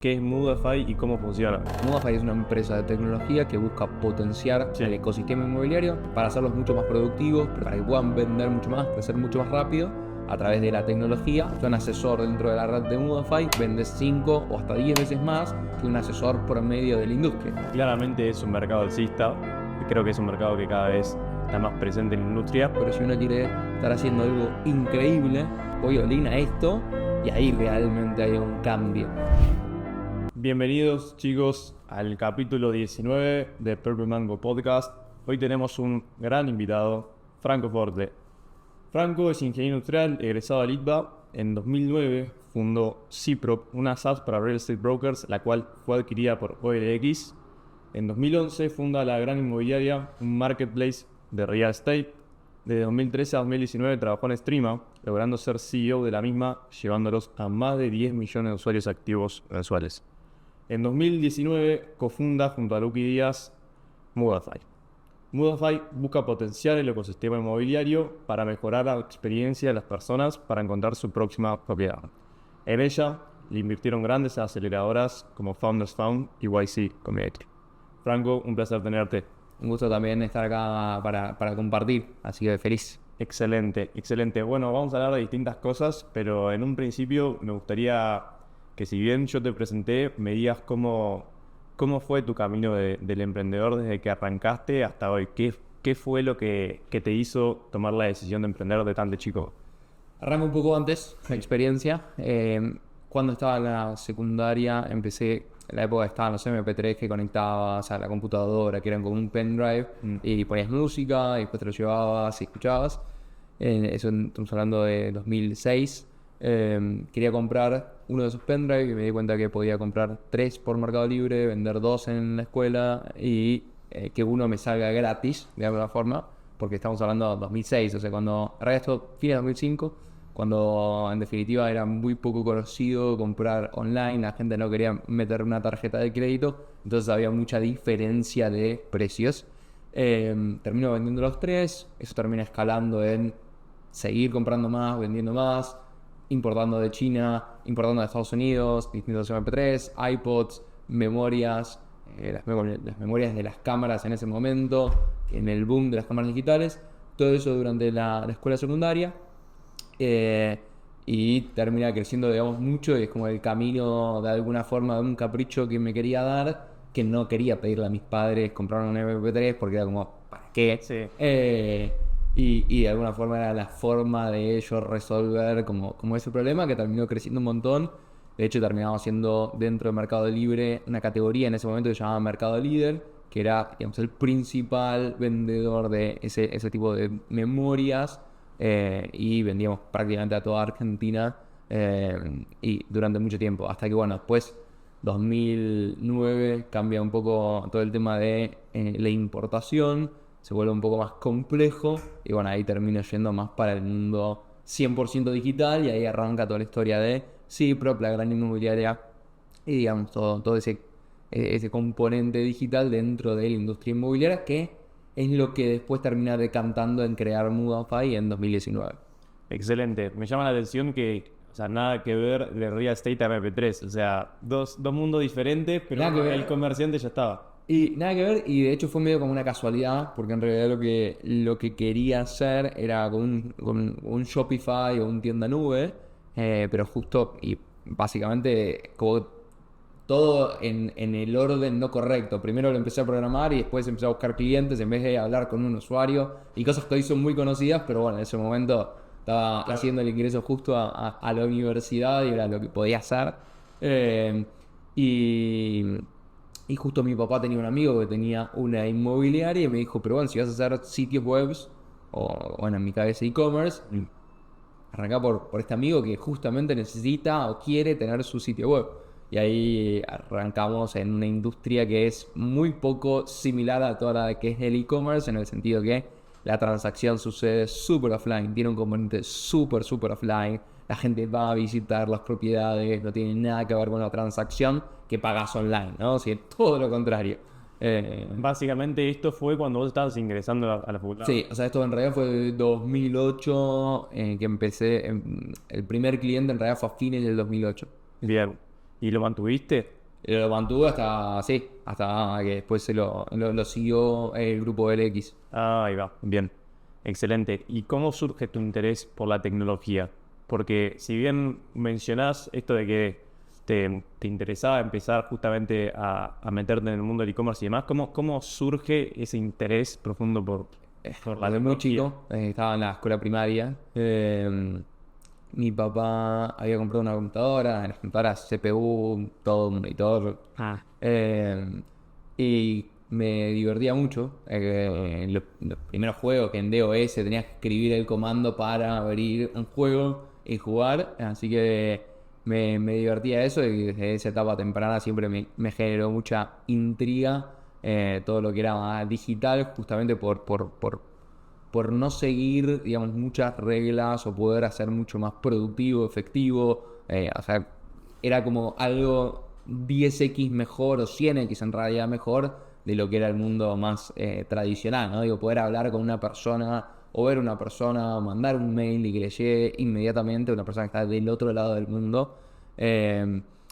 ¿Qué es Moodify y cómo funciona? Moodify es una empresa de tecnología que busca potenciar el ecosistema inmobiliario para hacerlos mucho más productivos, para que puedan vender mucho más, crecer mucho más rápido a través de la tecnología. Un asesor dentro de la red de Moodify vende 5 o hasta 10 veces más que un asesor promedio de la industria. Claramente es un mercado alcista, creo que es un mercado que cada vez está más presente en la industria. Pero si uno quiere estar haciendo algo increíble, voy all in a esto y ahí realmente hay un cambio. Bienvenidos chicos al capítulo 19 de Purple Mango Podcast. Hoy tenemos un gran invitado, Franco Forte. Franco es ingeniero industrial egresado del ITBA. En 2009 fundó Cprop, una SaaS para real estate brokers, la cual fue adquirida por OLX. En 2011 funda La Gran Inmobiliaria, un marketplace de real estate. Desde 2013 a 2019 trabajó en Streama, logrando ser CEO de la misma, llevándolos a más de 10 millones de usuarios activos mensuales. En 2019 cofunda junto a Luqui Díaz Moodify. Moodify busca potenciar el ecosistema inmobiliario para mejorar la experiencia de las personas para encontrar su próxima propiedad. En ella le invirtieron grandes aceleradoras como Founders Fund y YC Community. Franco, un placer tenerte. Un gusto también estar acá para compartir, así que feliz. Excelente, excelente. Bueno, vamos a hablar de distintas cosas, pero en un principio me gustaría que, si bien yo te presenté, me digas cómo fue tu camino del emprendedor desde que arrancaste hasta hoy. ¿Qué fue lo que te hizo tomar la decisión de emprender de tan de chico? Arranco un poco antes, la experiencia. Cuando estaba en la secundaria, empecé, en la época estaban los MP3 que conectabas a la computadora, que eran como un pendrive, y ponías música, y después te lo llevabas y escuchabas. Eso estamos hablando de 2006. Quería comprar uno de esos pendrive y me di cuenta que podía comprar 3 por Mercado Libre, vender 2 en la escuela y que uno me salga gratis, de alguna forma, porque estamos hablando de 2006, o sea, cuando, en realidad esto fines de 2005, cuando en definitiva era muy poco conocido comprar online, la gente no quería meter una tarjeta de crédito, entonces había mucha diferencia de precios. Termino vendiendo los 3, eso termina escalando en seguir comprando más, vendiendo más, importando de China, importando de Estados Unidos, distintos MP3, iPods, memorias, las memorias de las cámaras en ese momento, en el boom de las cámaras digitales, todo eso durante la escuela secundaria, y termina creciendo, digamos, mucho, y es como el camino de alguna forma de un capricho que me quería dar, que no quería pedirle a mis padres comprar un MP3 porque era como, ¿para qué? Sí. Y de alguna forma era la forma de ellos resolver como ese problema, que terminó creciendo un montón. De hecho, terminamos siendo dentro del Mercado Libre una categoría en ese momento que se llamaba Mercado Líder, que era, digamos, el principal vendedor de ese tipo de memorias, y vendíamos prácticamente a toda Argentina, y durante mucho tiempo, hasta que, bueno, después 2009 cambia un poco todo el tema de la importación, se vuelve un poco más complejo y bueno, ahí termino yendo más para el mundo 100% digital y ahí arranca toda la historia de Cprop, La Gran Inmobiliaria y digamos todo ese componente digital dentro de la industria inmobiliaria, que es lo que después termina decantando en crear Moodify en 2019. Excelente. Me llama la atención que, o sea, nada que ver de real estate a MP3. O sea, dos mundos diferentes, pero Nada que ver. el comerciante ya estaba. Y nada que ver, y de hecho fue medio como una casualidad, porque en realidad lo que quería hacer era con un Shopify o un tienda nube, pero justo y básicamente como todo en el orden no correcto. Primero lo empecé a programar y después empecé a buscar clientes en vez de hablar con un usuario, y cosas que hoy son muy conocidas, pero bueno, en ese momento estaba haciendo el ingreso justo a la universidad y era lo que podía hacer. Y justo mi papá tenía un amigo que tenía una inmobiliaria y me dijo, pero bueno, si vas a hacer sitios webs, o bueno, en mi cabeza e-commerce, arrancá por este amigo que justamente necesita o quiere tener su sitio web. Y ahí arrancamos en una industria que es muy poco similar a toda la que es el e-commerce, en el sentido que la transacción sucede súper offline, tiene un componente súper offline. La gente va a visitar las propiedades, no tiene nada que ver con la transacción que pagas online, ¿no? O sea, todo lo contrario. Básicamente esto fue cuando vos estabas ingresando a la facultad. Sí, o sea, esto en realidad fue 2008, que empecé. El primer cliente en realidad fue a fines del 2008. Bien. ¿Y lo mantuviste? Lo mantuve hasta que después lo siguió el grupo LX. Ah, ahí va, bien, excelente. ¿Y cómo surge tu interés por la tecnología? Porque si bien mencionás esto de que te interesaba empezar justamente a meterte en el mundo del e-commerce y demás, ¿cómo surge ese interés profundo por la Cuando muy tecnología? chico, estaba en la escuela primaria. Mi papá había comprado una computadora CPU, todo un monitor. eh, y me divertía mucho. Los primeros juegos que en DOS tenías que escribir el comando para abrir un juego y jugar. Así que me divertía eso y desde esa etapa temprana siempre me generó mucha intriga todo lo que era más digital, justamente por no seguir, digamos, muchas reglas o poder hacer mucho más productivo, efectivo. O sea, era como algo 10x mejor o 100x en realidad mejor de lo que era el mundo más tradicional, ¿no? Digo, poder hablar con una persona o ver una persona o mandar un mail y que le llegue inmediatamente a una persona que está del otro lado del mundo.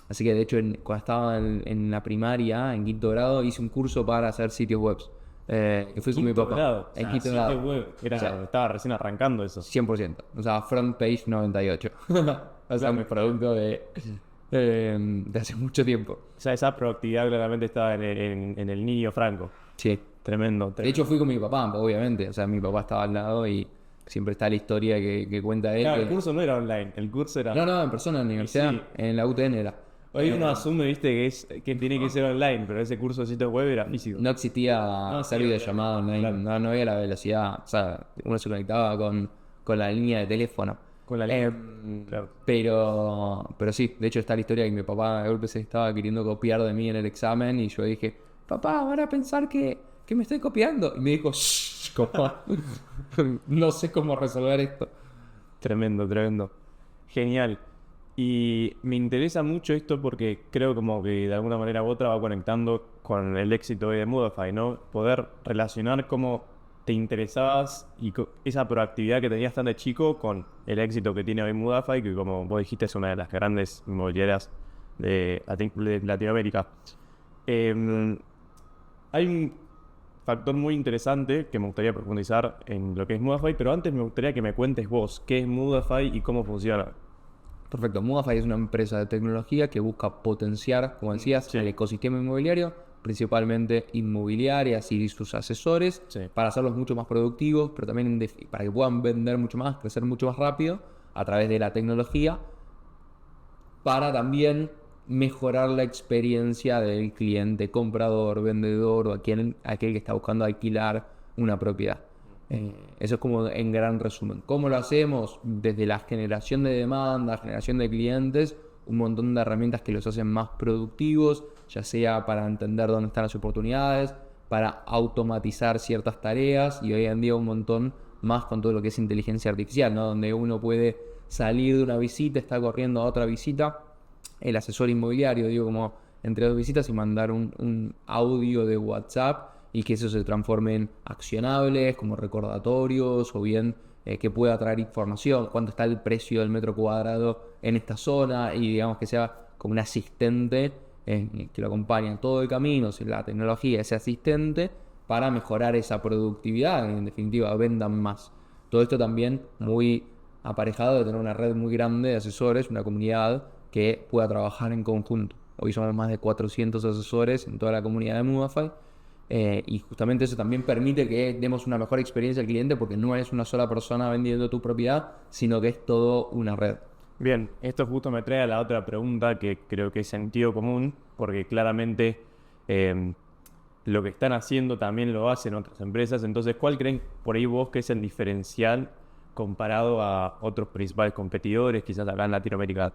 Así que de hecho cuando estaba en la primaria, en quinto grado, hice un curso para hacer sitios web. Que fui con mi papá. Grado, En o quinto sea, grado. web, O sea, estaba recién arrancando eso. 100%. O sea, front page 98. O sea, mi producto de hace mucho tiempo. O sea, esa proactividad claramente estaba en el niño Franco. Sí. Tremendo, De tremendo. hecho, fui con mi papá, obviamente. O sea, mi papá estaba al lado y siempre está la historia que cuenta él. Claro, el curso no era online, el curso era... No, en persona, en la universidad. sí. En la UTN era. Hoy uno asume, viste, que tiene que ser online, pero ese curso de sitio web era físico. No existía hacer sí, videollamada online. claro. No había la velocidad. O sea, uno se conectaba con la línea de teléfono. Con la línea, claro. Pero sí, de hecho está la historia que mi papá de golpe se estaba queriendo copiar de mí en el examen y yo dije, papá, van a pensar que me estoy copiando. Y me dijo, shh, ¿cómo? No sé cómo resolver esto. Tremendo, tremendo. Genial. Y me interesa mucho esto porque creo como que de alguna manera u otra va conectando con el éxito hoy de Moodify, ¿no? Poder relacionar cómo te interesabas y esa proactividad que tenías tan de chico con el éxito que tiene hoy Moodify, que como vos dijiste es una de las grandes inmobiliarias de Latinoamérica. Hay un factor muy interesante que me gustaría profundizar en lo que es Moodify, pero antes me gustaría que me cuentes vos qué es Moodify y cómo funciona. Perfecto. Moodify es una empresa de tecnología que busca potenciar, como decías, Sí. el ecosistema inmobiliario, principalmente inmobiliarias y sus asesores, Sí. para hacerlos mucho más productivos, pero también para que puedan vender mucho más, crecer mucho más rápido a través de la tecnología, para también mejorar la experiencia del cliente, comprador, vendedor o aquel que está buscando alquilar una propiedad. Eso es como en gran resumen. ¿Cómo lo hacemos? Desde la generación de demanda, generación de clientes, un montón de herramientas que los hacen más productivos, ya sea para entender dónde están las oportunidades, para automatizar ciertas tareas y hoy en día un montón más con todo lo que es inteligencia artificial, ¿no? Donde uno puede salir de una visita, está corriendo a otra visita, el asesor inmobiliario, digo, como entre dos visitas y mandar un audio de WhatsApp y que eso se transforme en accionables, como recordatorios o bien que pueda traer información, cuánto está el precio del metro cuadrado en esta zona y digamos que sea como un asistente que lo acompaña en todo el camino, la tecnología, ese asistente para mejorar esa productividad, en definitiva vendan más. Todo esto también muy aparejado de tener una red muy grande de asesores, una comunidad que pueda trabajar en conjunto. Hoy somos más de 400 asesores en toda la comunidad de Moodify y justamente eso también permite que demos una mejor experiencia al cliente porque no es una sola persona vendiendo tu propiedad, sino que es todo una red. Bien, esto justo me trae a la otra pregunta que creo que es sentido común, porque claramente lo que están haciendo también lo hacen otras empresas. Entonces, ¿cuál creen por ahí vos que es el diferencial comparado a otros principales competidores, quizás acá en Latinoamérica?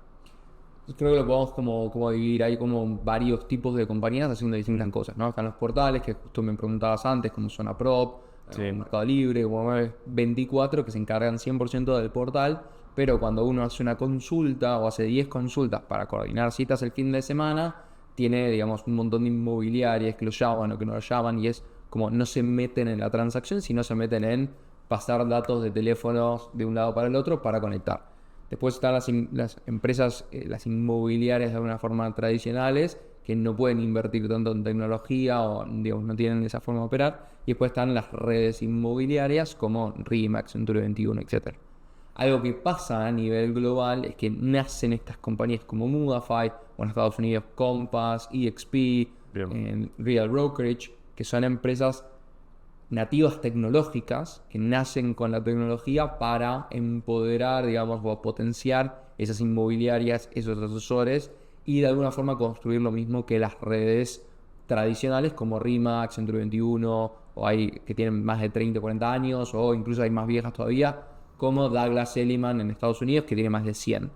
Creo que lo podemos como dividir ahí como varios tipos de compañías haciendo distintas cosas, ¿no? Están los portales, que justo me preguntabas antes, como Zona Prop, Sí. Mercado Libre, como 24, que se encargan 100% del portal, pero cuando uno hace una consulta o hace 10 consultas para coordinar citas el fin de semana, tiene, digamos, un montón de inmobiliarias que lo llaman o que no lo llaman y es como no se meten en la transacción, sino se meten en pasar datos de teléfonos de un lado para el otro para conectar. Después están las empresas, las inmobiliarias de alguna forma tradicionales, que no pueden invertir tanto en tecnología o digamos, no tienen esa forma de operar. Y después están las redes inmobiliarias como RE/MAX, Century 21, etc. Algo que pasa a nivel global es que nacen estas compañías como Mudafy, o en Estados Unidos Compass, EXP, Real Brokerage, que son empresas nativas tecnológicas que nacen con la tecnología para empoderar, digamos, o potenciar esas inmobiliarias, esos asesores y de alguna forma construir lo mismo que las redes tradicionales como RE/MAX, Century 21, o hay que tienen más de 30 o 40 años, o incluso hay más viejas todavía, como Douglas Elliman en Estados Unidos, que tiene más de 100.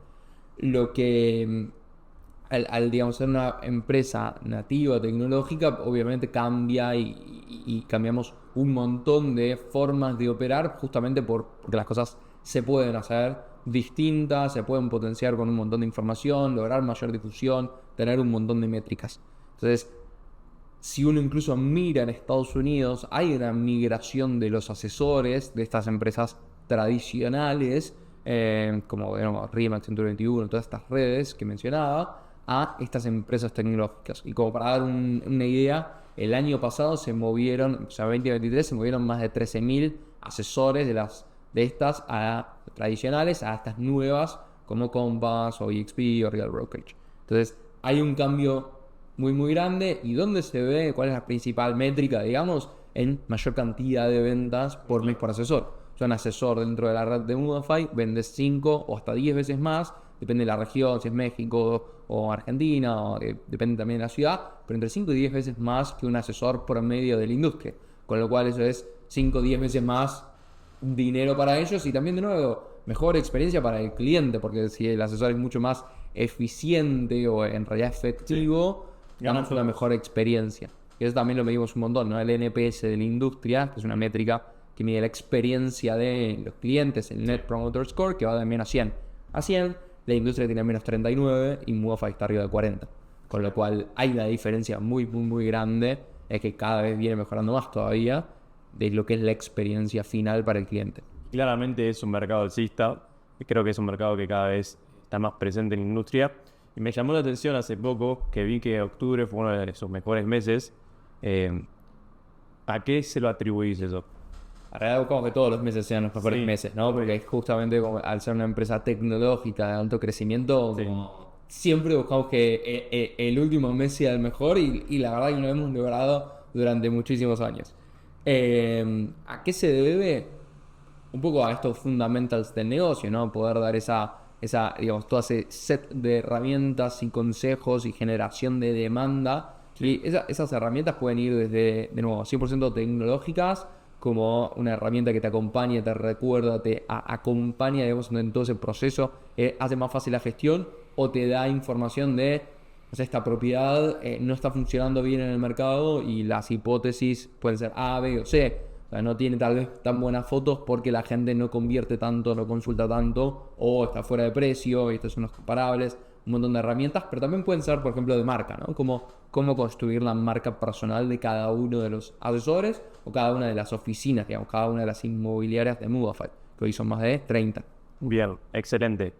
Lo que al digamos, ser una empresa nativa tecnológica, obviamente cambia y cambiamos un montón de formas de operar justamente porque las cosas se pueden hacer distintas, se pueden potenciar con un montón de información, lograr mayor difusión, tener un montón de métricas. Entonces, si uno incluso mira en Estados Unidos, hay una migración de los asesores de estas empresas tradicionales, como digamos, RE/MAX, Century 21, todas estas redes que mencionaba, a estas empresas tecnológicas. Y como para dar una idea, el año pasado se movieron, o sea, 2023, se movieron más de 13.000 asesores de estas tradicionales a estas nuevas como Compass o EXP o Real Brokerage. Entonces, hay un cambio muy grande. ¿Y dónde se ve? ¿Cuál es la principal métrica, digamos? En mayor cantidad de ventas por mes por asesor. O sea, un asesor dentro de la red de Mudafy vende 5 o hasta 10 veces más, depende de la región, si es México o Argentina, o depende también de la ciudad, pero entre 5 y 10 veces más que un asesor promedio de la industria. Con lo cual eso es 5 o 10 veces más dinero para ellos y también de nuevo mejor experiencia para el cliente, porque si el asesor es mucho más eficiente o en realidad efectivo, ganamos una mejor experiencia. Y eso también lo medimos un montón, ¿no? El NPS de la industria, que es una métrica que mide la experiencia de los clientes, el Net Promoter Score, que va de menos 100 a 100, la industria tiene menos 39 y Mudafy está arriba de 40. Con lo cual hay una diferencia muy grande, es que cada vez viene mejorando más todavía de lo que es la experiencia final para el cliente. Claramente es un mercado alcista, y creo que es un mercado que cada vez está más presente en la industria. Y me llamó la atención hace poco que vi que octubre fue uno de sus mejores meses. ¿A qué se lo atribuís eso? En realidad buscamos que todos los meses sean los mejores meses, ¿no? Porque es justamente como, al ser una empresa tecnológica de alto crecimiento, siempre buscamos que el último mes sea el mejor y la verdad que lo hemos logrado durante muchísimos años. ¿A qué se debe? Un poco a estos fundamentals del negocio, ¿no? Poder dar esa digamos, todo ese set de herramientas y consejos y generación de demanda. Y esas herramientas pueden ir desde, de nuevo, 100% tecnológicas, como una herramienta que te acompaña, te recuerda, te acompaña, digamos, en todo ese proceso, hace más fácil la gestión o te da información de, o sea, esta propiedad no está funcionando bien en el mercado y las hipótesis pueden ser A, B o C. O sea, no tiene tal vez tan buenas fotos porque la gente no convierte tanto, no consulta tanto, o está fuera de precio, y estos son los comparables, un montón de herramientas, pero también pueden ser, por ejemplo, de marca, ¿no? Cómo construir la marca personal de cada uno de los asesores o cada una de las oficinas, digamos, cada una de las inmobiliarias de Mudafy, que hoy son más de 30. Bien, excelente.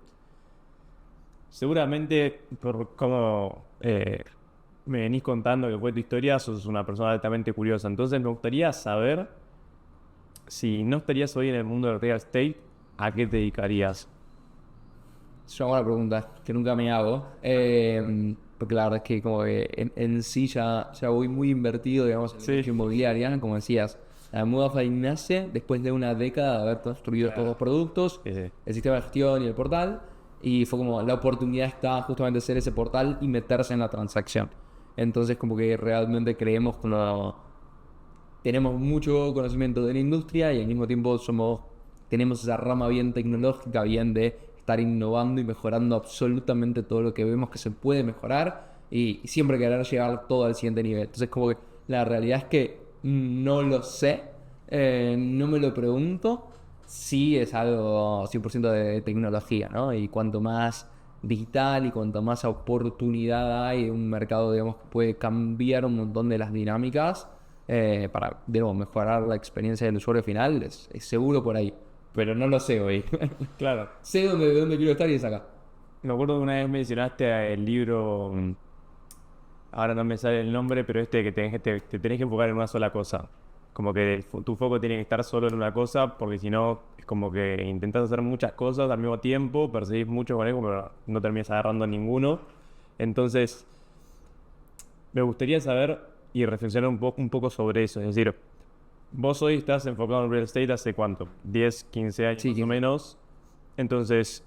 Seguramente, por cómo me venís contando que fue tu historia, sos una persona altamente curiosa. Entonces me gustaría saber, si no estarías hoy en el mundo del real estate, ¿a qué te dedicarías? Es una buena pregunta que nunca me hago, porque la verdad es que como que en sí ya voy muy invertido, digamos, en la industria inmobiliaria, como decías. La Mudafy nace después de una década de haber construido todos los productos, el sistema de gestión y el portal, y fue como la oportunidad está justamente de ser ese portal y meterse en la transacción. Entonces como que realmente creemos que tenemos mucho conocimiento de la industria y al mismo tiempo tenemos esa rama bien tecnológica, bien de estar innovando y mejorando absolutamente todo lo que vemos que se puede mejorar y siempre querer llegar todo al siguiente nivel. Entonces como que la realidad es que no lo sé, no me lo pregunto, sí es algo 100% de tecnología, ¿no? Y cuanto más digital y cuanto más oportunidad hay en un mercado, digamos, que puede cambiar un montón de las dinámicas para, de nuevo, mejorar la experiencia del usuario final, es seguro por ahí. pero no lo sé hoy. Claro. Sé de dónde quiero estar y es acá. Me acuerdo que una vez mencionaste el libro, ahora no me sale el nombre, pero que te tenés que enfocar en una sola cosa. Como que tu foco tiene que estar solo en una cosa, porque si no, es como que intentas hacer muchas cosas al mismo tiempo, perseguís mucho con eso, pero no terminas agarrando a ninguno. Entonces, me gustaría saber y reflexionar un poco sobre eso. Es decir, vos hoy estás enfocado en real estate hace cuánto, 10, 15 años Sí, más o 15. menos. Entonces,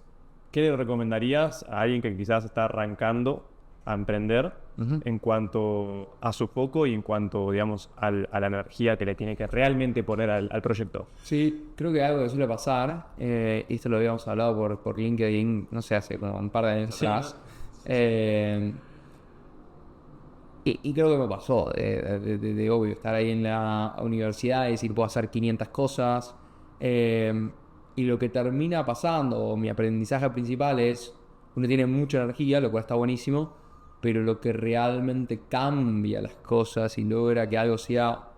¿qué le recomendarías a alguien que quizás está arrancando a emprender Ujú. en cuanto a su foco y en cuanto, digamos, a la energía que le tiene que realmente poner al proyecto? Sí, creo que algo que suele pasar, y esto lo habíamos hablado por LinkedIn, no sé, hace como un par de años Sí, atrás, eh, y creo que me pasó, de obvio, estar ahí en la universidad y decir, puedo hacer 500 cosas, y lo que termina pasando, o mi aprendizaje principal es, uno tiene mucha energía, lo cual está buenísimo, pero lo que realmente cambia las cosas y logra que algo sea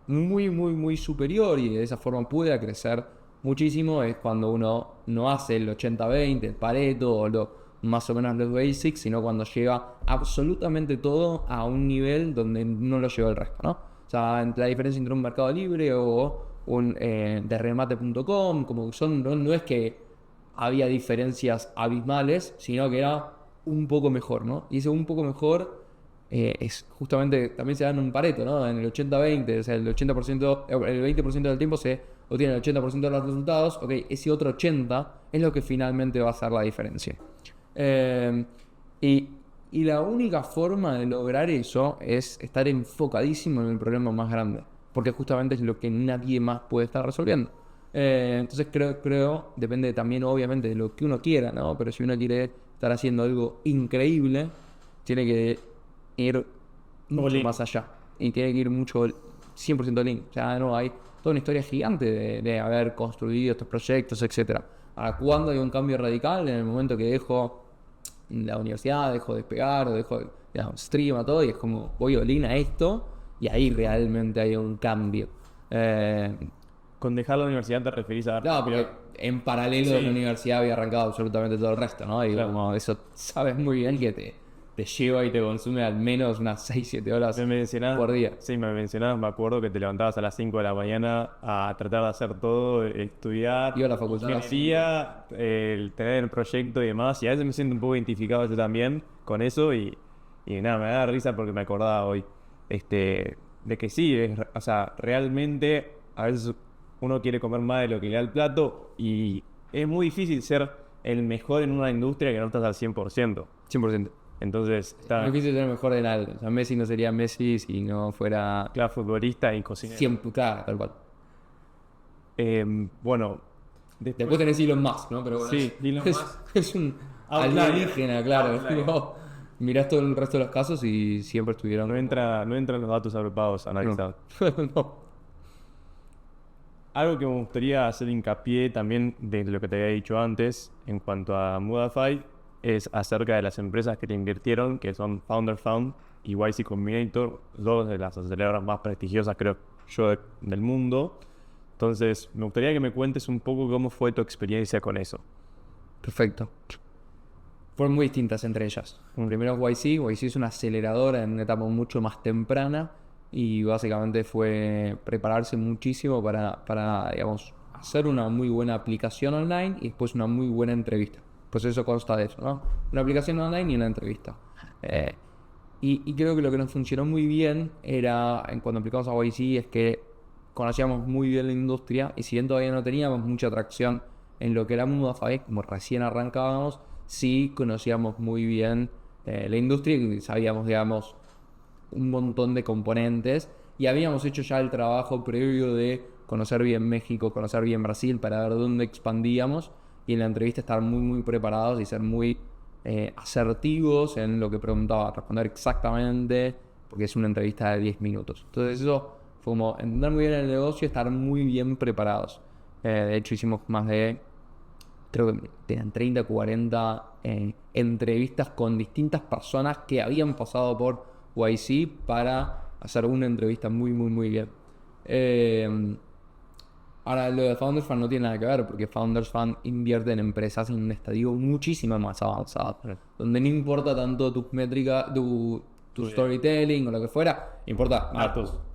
muy, muy, muy superior y de esa forma pueda crecer muchísimo es cuando uno no hace el 80-20, el Pareto o más o menos los basics, sino cuando lleva absolutamente todo a un nivel donde no lo lleva el resto, ¿no? O sea, la diferencia entre un Mercado Libre o un derremate.com, como que son, no es que había diferencias abismales, sino que era un poco mejor, ¿no? Y ese un poco mejor es justamente, también se da en un Pareto, ¿no? En el 80-20, o sea, el 80%, el 20% del tiempo se obtiene el 80% de los resultados, ok, ese otro 80% es lo que finalmente va a hacer la diferencia. Eh, y, y la única forma de lograr eso es estar enfocadísimo en el problema más grande, porque justamente es lo que nadie más puede estar resolviendo. Entonces creo, depende también obviamente de lo que uno quiera, ¿no? Pero si uno quiere estar haciendo algo increíble, tiene que ir mucho All más allá. Y tiene que ir mucho 100% link. O sea, no, hay toda una historia gigante de haber construido estos proyectos, etcétera. ¿A cuándo hay un cambio radical? En el momento que dejo la universidad, dejo de despegar, o dejo, digamos, stream a todo, y es como voy all a esto, y ahí realmente hay un cambio. Eh, Con dejar la universidad te referís a... no, porque en paralelo de la Sí, universidad había arrancado absolutamente todo el resto, ¿no? Y claro. como eso sabes muy bien que te lleva y te consume al menos unas 6-7 horas Me mencionabas, por día. sí, me mencionabas, me acuerdo que te levantabas a las 5 de la mañana a tratar de hacer todo, Iba a estudiar la facultad a las 5. ingeniería, el tener el proyecto y demás, y a veces me siento un poco identificado yo también con eso y nada, me da risa porque me acordaba hoy de que sí, o sea, realmente a veces uno quiere comer más de lo que le da el plato y es muy difícil ser el mejor en una industria que no estás al 100%. 100%. Entonces, Es muy está, difícil ser mejor en algo. O sea, Messi no sería Messi si no fuera claro, futbolista y cocinero. 100, claro, tal cual. Bueno, Después después, tenés Elon Musk, ¿no? Pero bueno, sí, Elon Musk. es un Outlier. alienígena, claro. Outlier. Tipo, mirás todo el resto de los casos y siempre estuvieron No como... entra, no entran los datos agrupados No. analizados. No. Algo que me gustaría hacer hincapié también de lo que te había dicho antes en cuanto a Mudafy es acerca de las empresas que te invirtieron, que son Founder Fund y YC Combinator, dos de las aceleradoras más prestigiosas, creo yo, del mundo. Entonces, me gustaría que me cuentes un poco cómo fue tu experiencia con eso. Perfecto. Fueron muy distintas entre ellas. Primero YC. YC es una aceleradora en una etapa mucho más temprana y básicamente fue prepararse muchísimo para digamos, hacer una muy buena aplicación online y después una muy buena entrevista. Pues eso consta de eso, ¿no? Una aplicación online y una entrevista. Eh, y creo que lo que nos funcionó muy bien era, cuando aplicamos a YC, es que conocíamos muy bien la industria y si bien todavía no teníamos mucha atracción en lo que era Mudafy, como recién arrancábamos, sí conocíamos muy bien la industria y sabíamos, digamos, un montón de componentes y habíamos hecho ya el trabajo previo de conocer bien México, conocer bien Brasil para ver dónde expandíamos y en la entrevista estar muy muy preparados y ser muy asertivos en lo que preguntaba, responder exactamente, porque es una entrevista de 10 minutos. Entonces eso fue como entender muy bien el negocio y estar muy bien preparados. De hecho hicimos más de, creo que tenían 30, 40 entrevistas con distintas personas que habían pasado por YC para hacer una entrevista muy, muy, muy bien. Ahora, lo de Founders Fund no tiene nada que ver, porque Founders Fund invierte en empresas en un estadio muchísimo más avanzado, donde no importa tanto tus métricas, tu storytelling o lo que fuera, importa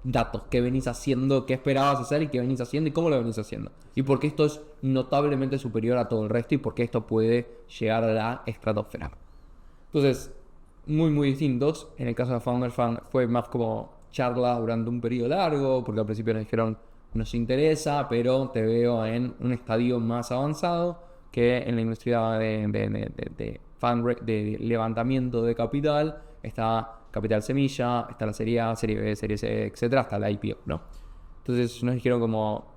datos, qué venís haciendo, qué esperabas hacer y qué venís haciendo y cómo lo venís haciendo. Y por qué esto es notablemente superior a todo el resto y por qué esto puede llegar a la estratosfera. Entonces, muy distintos. En el caso de Founders Fund fue más como charla durante un periodo largo, porque al principio nos dijeron nos interesa, pero te veo en un estadio más avanzado que en la industria de levantamiento de capital. Está capital semilla, está la serie A, serie B, serie C, etcétera, hasta la IPO, ¿no? Entonces nos dijeron como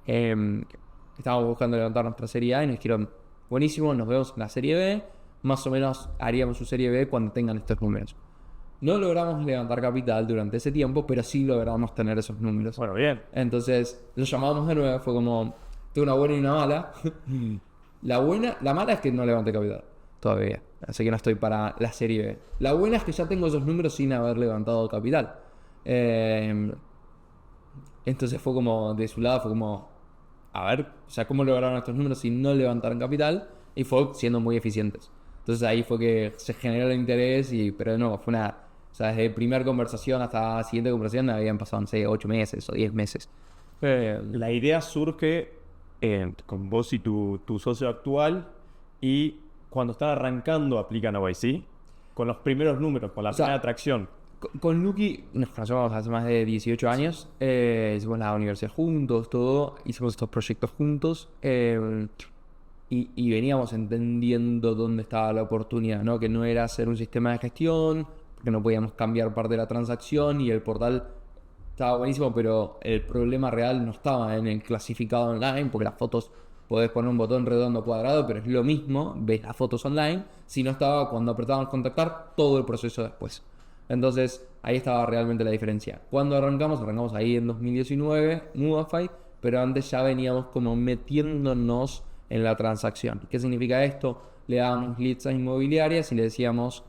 estábamos buscando levantar nuestra serie A y nos dijeron buenísimo, nos vemos en la serie B, más o menos haríamos su serie B cuando tengan estos números. No logramos levantar capital durante ese tiempo, pero sí logramos tener esos números. Bueno, bien. Entonces, lo llamamos de nuevo, fue como, tengo una buena y una mala. La mala es que no levanté capital todavía, así que no estoy para la serie B. La buena es que ya tengo esos números sin haber levantado capital. Entonces fue como, de su lado fue como, a ver, o sea, ¿cómo lograron estos números si no levantaron capital? Y fue siendo muy eficientes. Entonces ahí fue que se generó el interés, pero no, fue una... O sea, desde primera conversación hasta siguiente conversación habían pasado, no sé, 8 meses o 10 meses. La idea surge con vos y tu socio actual, y cuando están arrancando aplican a YC, con los primeros números, con la primera atracción. Con Lucky nos conocemos hace más de 18 años, hicimos la universidad juntos, todo, hicimos estos proyectos juntos, y veníamos entendiendo dónde estaba la oportunidad, ¿no? Que no era hacer un sistema de gestión, porque no podíamos cambiar parte de la transacción y el portal estaba buenísimo, pero el problema real no estaba en el clasificado online, porque las fotos podés poner un botón redondo cuadrado, pero es lo mismo, ves las fotos online, si no estaba cuando apretábamos contactar todo el proceso después. Entonces ahí estaba realmente la diferencia. Cuando arrancamos ahí en 2019, Movify, pero antes ya veníamos como metiéndonos en la transacción. ¿Qué significa esto? Le dábamos leads a inmobiliarias y le decíamos,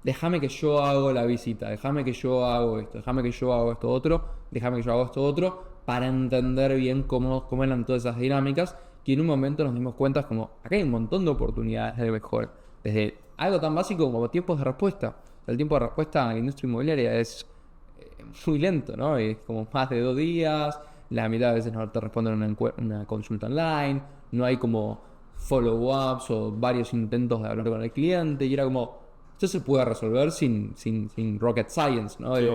déjame que yo hago la visita, déjame que yo hago esto, déjame que yo hago esto otro, déjame que yo hago esto otro, para entender bien cómo eran todas esas dinámicas. Y en un momento nos dimos cuenta como, acá hay un montón de oportunidades de mejor. Desde algo tan básico como tiempos de respuesta. El tiempo de respuesta en la industria inmobiliaria es muy lento, ¿no? Es como más de 2 días, la mitad de veces no te responden una consulta online, no hay como follow-ups o varios intentos de hablar con el cliente, y era como, esto se puede resolver sin rocket science, ¿no? Sí.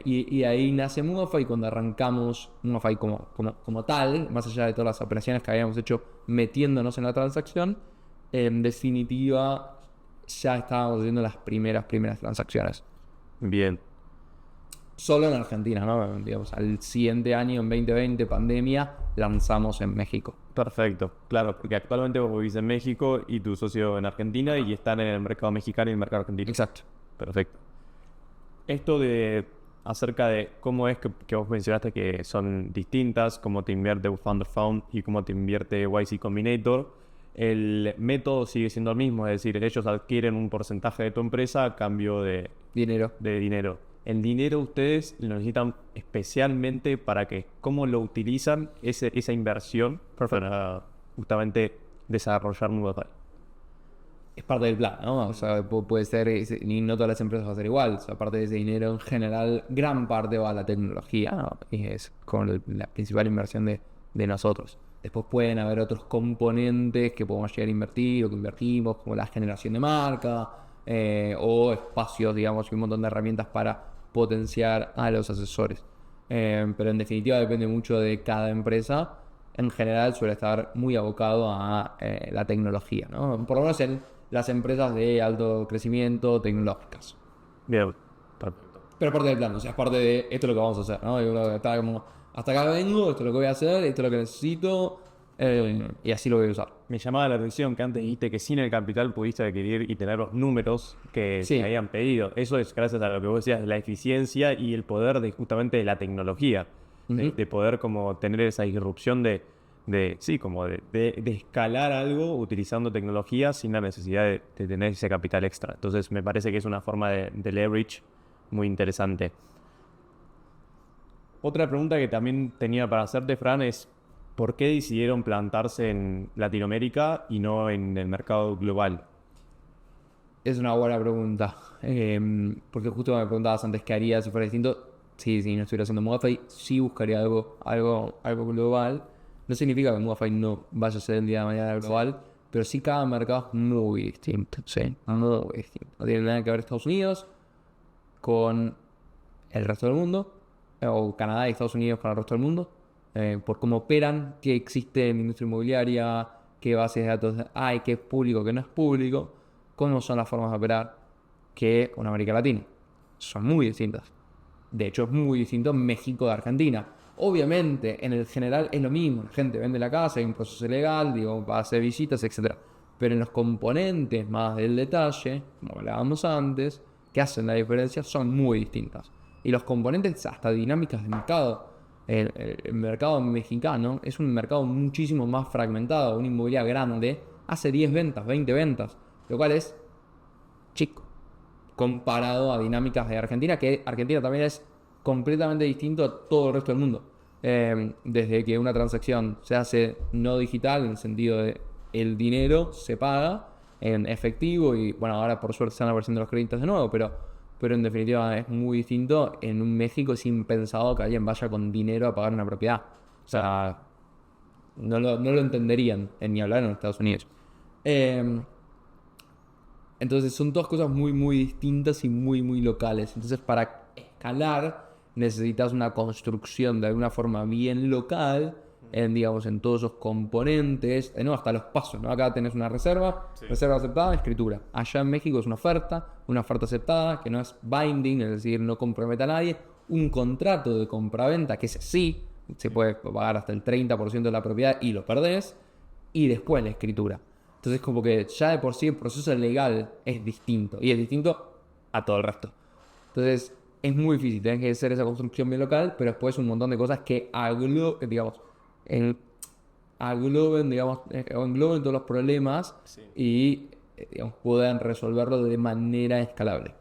Y ahí nace Movify, y cuando arrancamos Movify como tal, más allá de todas las operaciones que habíamos hecho metiéndonos en la transacción, en definitiva ya estábamos haciendo las primeras transacciones. Bien. Solo en Argentina, ¿no? Digamos, al siguiente año, en 2020, pandemia, lanzamos en México. Perfecto, claro, porque actualmente vos vivís en México y tu socio en Argentina, y están en el mercado mexicano y el mercado argentino. Exacto. Perfecto. Esto de acerca de cómo es que vos mencionaste que son distintas, cómo te invierte Founder Fund y cómo te invierte YC Combinator, el método sigue siendo el mismo, es decir, ellos adquieren un porcentaje de tu empresa a cambio de Dinero. dinero. El dinero ustedes lo necesitan especialmente para que, ¿cómo lo utilizan esa inversión para justamente desarrollar Movify? Es parte del plan, ¿no? O sea, puede ser, y no todas las empresas va a ser igual. O sea, aparte de ese dinero, en general, gran parte va a la tecnología, ¿no? Y es como la principal inversión de nosotros. Después pueden haber otros componentes que podemos llegar a invertir o que invertimos, como la generación de marca, o espacios, digamos, y un montón de herramientas para potenciar a los asesores. Pero en definitiva depende mucho de cada empresa. En general suele estar muy abocado a la tecnología, ¿no? Por lo menos en las empresas de alto crecimiento tecnológicas. Bien, perfecto. Pero parte del plan, o sea, es parte de esto es lo que vamos a hacer, ¿no? Yo creo que está como, hasta acá vengo, esto es lo que voy a hacer, esto es lo que necesito, y así lo voy a usar. Me llamaba la atención que antes dijiste que sin el capital pudiste adquirir y tener los números que Sí. te habían pedido. Eso es gracias a lo que vos decías, de la eficiencia y el poder de justamente de la tecnología. De poder como tener esa disrupción de escalar algo utilizando tecnología sin la necesidad de tener ese capital extra. Entonces me parece que es una forma de leverage muy interesante. Otra pregunta que también tenía para hacerte, Fran, es ¿por qué decidieron plantarse en Latinoamérica y no en el mercado global? Es una buena pregunta. Porque justo me preguntabas antes qué haría si fuera distinto. Sí, si no estuviera haciendo Modify, sí buscaría algo global. No significa que Modify no vaya a ser el día de mañana global, pero sí cada mercado es muy distinto. Sí, muy distinto. No tiene nada que ver Estados Unidos con el resto del mundo, o Canadá y Estados Unidos con el resto del mundo, por cómo operan, qué existe en la industria inmobiliaria, qué bases de datos hay, qué es público, qué no es público, cómo son las formas de operar que con América Latina. Son muy distintas. De hecho, es muy distinto México de Argentina. Obviamente, en el general es lo mismo. La gente vende la casa, hay un proceso legal, digo, va a hacer visitas, etc. Pero en los componentes más del detalle, como hablábamos antes, que hacen la diferencia, son muy distintas. Y los componentes, hasta dinámicas de mercado. El mercado mexicano es un mercado muchísimo más fragmentado. Una inmobiliaria grande hace 10 ventas, 20 ventas, lo cual es chico comparado a dinámicas de Argentina, que Argentina también es completamente distinto a todo el resto del mundo. Desde que una transacción se hace no digital, en el sentido de el dinero se paga en efectivo y bueno, ahora por suerte están apareciendo los créditos de nuevo, pero en definitiva es muy distinto. En un México es impensado que alguien vaya con dinero a pagar una propiedad. O sea, no lo entenderían, ni hablar en los Estados Unidos. Entonces son todas cosas muy, muy distintas y muy, muy locales. Entonces para escalar necesitas una construcción de alguna forma bien local, digamos, en todos esos componentes, ¿no? Hasta los pasos, ¿no? Acá tenés una reserva, sí. Reserva aceptada, escritura. Allá en México es una oferta aceptada, que no es binding, es decir, no compromete a nadie. Un contrato de compraventa, que es así, se puede pagar hasta el 30% de la propiedad y lo perdés. Y después la escritura. Entonces como que ya de por sí el proceso legal es distinto. Y es distinto a todo el resto. Entonces es muy difícil. Tienes que hacer esa construcción bien local. Pero después un montón de cosas que engloben todos los problemas. Sí. Y digamos, puedan resolverlo de manera escalable.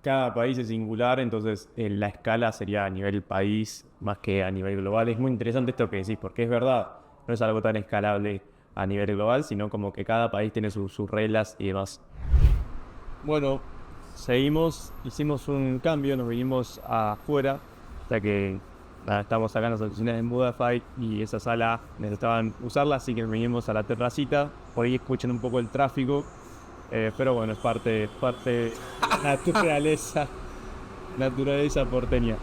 Cada país es singular. Entonces la escala sería a nivel país más que a nivel global. Es muy interesante esto que decís. Porque es verdad. No es algo tan escalable a nivel global, sino como que cada país tiene sus reglas y demás. Bueno, seguimos, hicimos un cambio, nos vinimos afuera, ya que estamos acá en las oficinas de Modify y esa sala necesitaban usarla, así que vinimos a la terracita. Por ahí escuchan un poco el tráfico, pero bueno, es parte de naturaleza porteña.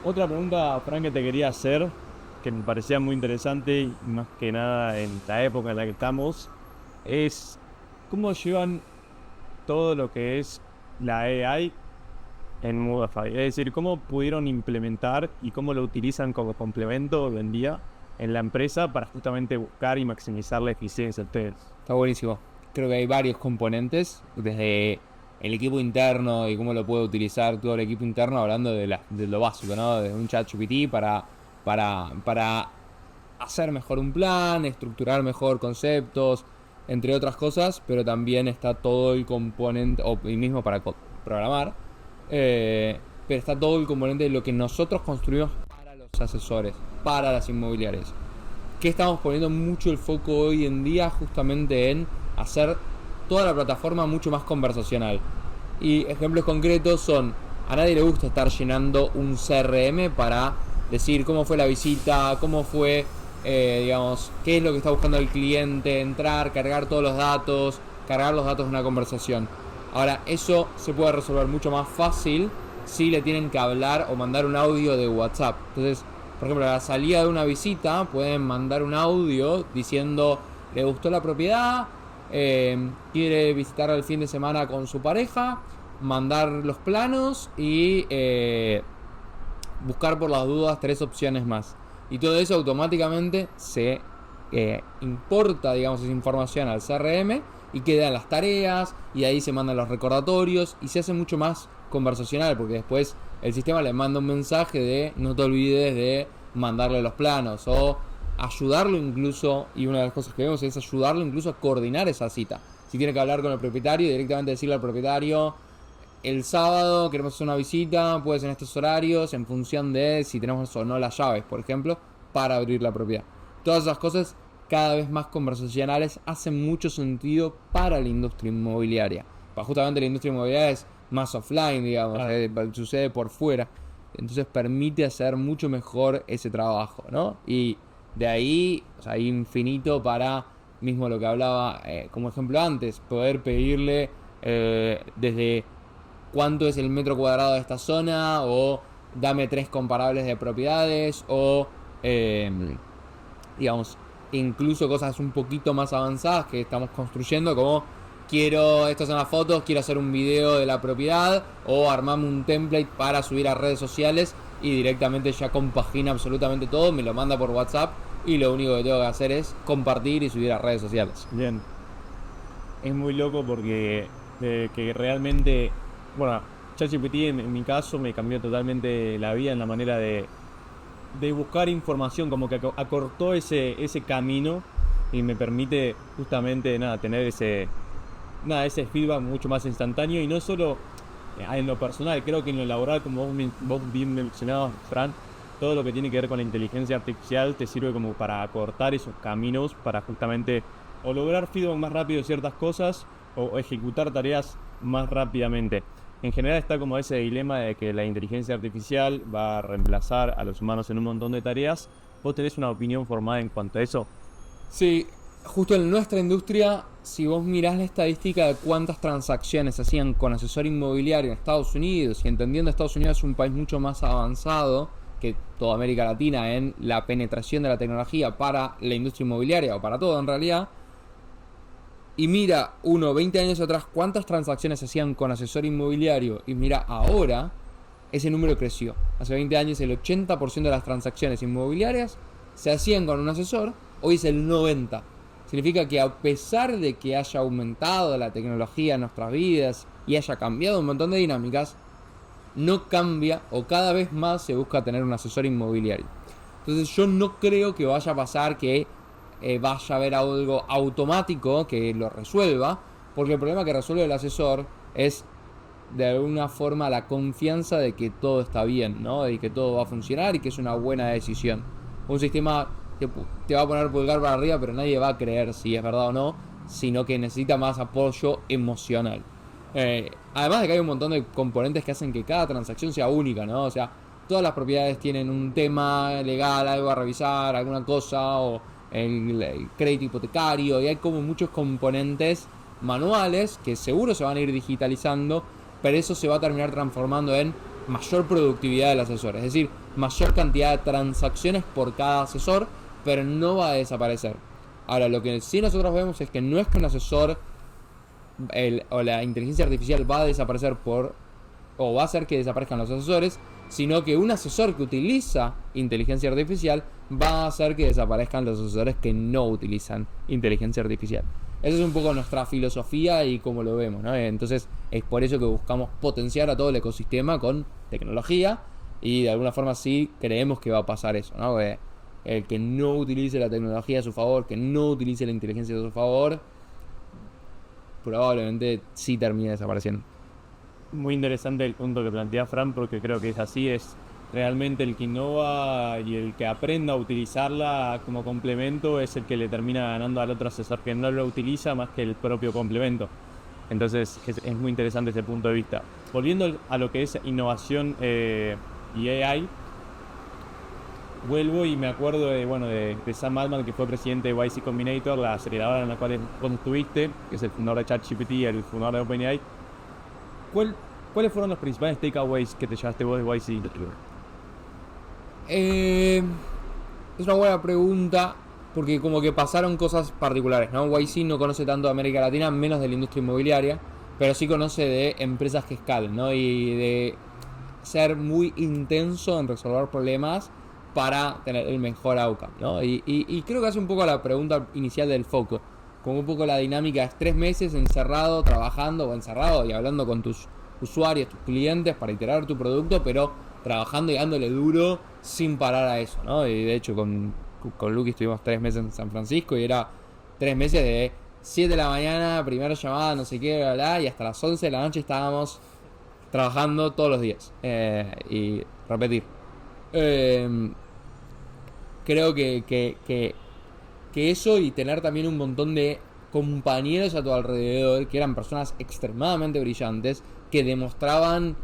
Otra pregunta, Frank, que te quería hacer, que me parecía muy interesante, y más que nada en la época en la que estamos, es cómo llevan todo lo que es la AI en Modify. Es decir, cómo pudieron implementar y cómo lo utilizan como complemento hoy en día en la empresa para justamente buscar y maximizar la eficiencia de ustedes. Está buenísimo. Creo que hay varios componentes, desde el equipo interno y cómo lo puede utilizar todo el equipo interno, hablando de lo básico, ¿no? De un ChatGPT para hacer mejor un plan, estructurar mejor conceptos, entre otras cosas, pero también está todo el componente, y mismo para programar, pero está todo el componente de lo que nosotros construimos para los asesores, para las inmobiliarias. Que estamos poniendo mucho el foco hoy en día justamente en hacer toda la plataforma mucho más conversacional. Y ejemplos concretos son, a nadie le gusta estar llenando un CRM para decir cómo fue la visita, cómo fue, digamos, qué es lo que está buscando el cliente, entrar, cargar todos los datos, cargar los datos de una conversación. Ahora, eso se puede resolver mucho más fácil si le tienen que hablar o mandar un audio de WhatsApp. Entonces, por ejemplo, a la salida de una visita pueden mandar un audio diciendo le gustó la propiedad, quiere visitar el fin de semana con su pareja, mandar los planos y buscar por las dudas 3 opciones más. Y todo eso automáticamente se importa, digamos, esa información al CRM y quedan las tareas y ahí se mandan los recordatorios y se hace mucho más conversacional, porque después el sistema le manda un mensaje de no te olvides de mandarle los planos, o ayudarlo incluso, y una de las cosas que vemos es ayudarlo incluso a coordinar esa cita. Si tiene que hablar con el propietario, directamente decirle al propietario el sábado queremos hacer una visita, puede ser en estos horarios, en función de si tenemos o no las llaves, por ejemplo, para abrir la propiedad. Todas esas cosas cada vez más conversacionales hacen mucho sentido para la industria inmobiliaria. Justamente la industria inmobiliaria es más offline, digamos, sucede por fuera. Entonces permite hacer mucho mejor ese trabajo, ¿no? Y de ahí, o sea, hay infinito para, mismo lo que hablaba como ejemplo antes, poder pedirle desde cuánto es el metro cuadrado de esta zona, o dame 3 comparables de propiedades, o digamos, incluso cosas un poquito más avanzadas que estamos construyendo, como estas son las fotos, quiero hacer un video de la propiedad, o armarme un template para subir a redes sociales, y directamente ya compagina absolutamente todo, me lo manda por WhatsApp, y lo único que tengo que hacer es compartir y subir a redes sociales. Bien. Es muy loco porque que realmente, bueno, ChatGPT en mi caso me cambió totalmente la vida en la manera de buscar información, como que acortó ese camino y me permite justamente tener ese feedback mucho más instantáneo, y no solo en lo personal, creo que en lo laboral, como vos bien mencionabas, Fran, todo lo que tiene que ver con la inteligencia artificial te sirve como para acortar esos caminos, para justamente o lograr feedback más rápido de ciertas cosas o ejecutar tareas más rápidamente. En general está como ese dilema de que la inteligencia artificial va a reemplazar a los humanos en un montón de tareas. ¿Vos tenés una opinión formada en cuanto a eso? Sí, justo en nuestra industria, si vos mirás la estadística de cuántas transacciones se hacían con asesor inmobiliario en Estados Unidos, y entendiendo Estados Unidos es un país mucho más avanzado que toda América Latina en la penetración de la tecnología para la industria inmobiliaria, o para todo en realidad, y mira 20 años atrás cuántas transacciones se hacían con asesor inmobiliario, y mira ahora, ese número creció. Hace 20 años el 80% de las transacciones inmobiliarias se hacían con un asesor, hoy es el 90%. Significa que a pesar de que haya aumentado la tecnología en nuestras vidas y haya cambiado un montón de dinámicas, no cambia, o cada vez más se busca tener un asesor inmobiliario. Entonces yo no creo que vaya a pasar que vaya a haber algo automático que lo resuelva, porque el problema que resuelve el asesor es de alguna forma la confianza de que todo está bien, ¿no? Y que todo va a funcionar y que es una buena decisión. Un sistema que te va a poner pulgar para arriba, pero nadie va a creer si es verdad o no, sino que necesita más apoyo emocional. Además de que hay un montón de componentes que hacen que cada transacción sea única, ¿no? O sea, todas las propiedades tienen un tema legal, algo a revisar, alguna cosa, o el crédito hipotecario, y hay como muchos componentes manuales que seguro se van a ir digitalizando, pero eso se va a terminar transformando en mayor productividad del asesor, es decir, mayor cantidad de transacciones por cada asesor, pero no va a desaparecer. Ahora, lo que sí nosotros vemos es que no es que un asesor o la inteligencia artificial va a desaparecer o va a hacer que desaparezcan los asesores, sino que un asesor que utiliza inteligencia artificial va a hacer que desaparezcan los asesores que no utilizan inteligencia artificial. Esa es un poco nuestra filosofía y cómo lo vemos, ¿no? Entonces es por eso que buscamos potenciar a todo el ecosistema con tecnología, y de alguna forma sí creemos que va a pasar eso, ¿no? El que no utilice la tecnología a su favor, que no utilice la inteligencia a su favor, probablemente sí termine desapareciendo. Muy interesante el punto que plantea Fran, porque creo que es así, es realmente el que innova y el que aprenda a utilizarla como complemento es el que le termina ganando al otro asesor que no lo utiliza, más que el propio complemento. Entonces es muy interesante ese punto de vista. Volviendo a lo que es innovación y AI, vuelvo y me acuerdo de Sam Altman, que fue presidente de YC Combinator, la aceleradora en la cual vos estuviste, que es el fundador de ChatGPT, el fundador de OpenAI. ¿Cuáles fueron los principales takeaways que te llevaste vos de YC? Es una buena pregunta, porque como que pasaron cosas particulares, ¿no? YC no conoce tanto de América Latina, menos de la industria inmobiliaria, pero sí conoce de empresas que escalen, ¿no? Y de ser muy intenso en resolver problemas para tener el mejor outcome, ¿no? Y creo que hace un poco la pregunta inicial del foco, como un poco la dinámica es 3 meses encerrado, trabajando o encerrado y hablando con tus usuarios, tus clientes para iterar tu producto, pero trabajando y dándole duro sin parar a eso, ¿no? Y de hecho con Lucky estuvimos 3 meses en San Francisco y era 3 meses de 7 de la mañana, primera llamada, no sé qué, bla, bla, y hasta las 11 de la noche estábamos trabajando todos los días y repetir. Creo que eso y tener también un montón de compañeros a tu alrededor que eran personas extremadamente brillantes que demostraban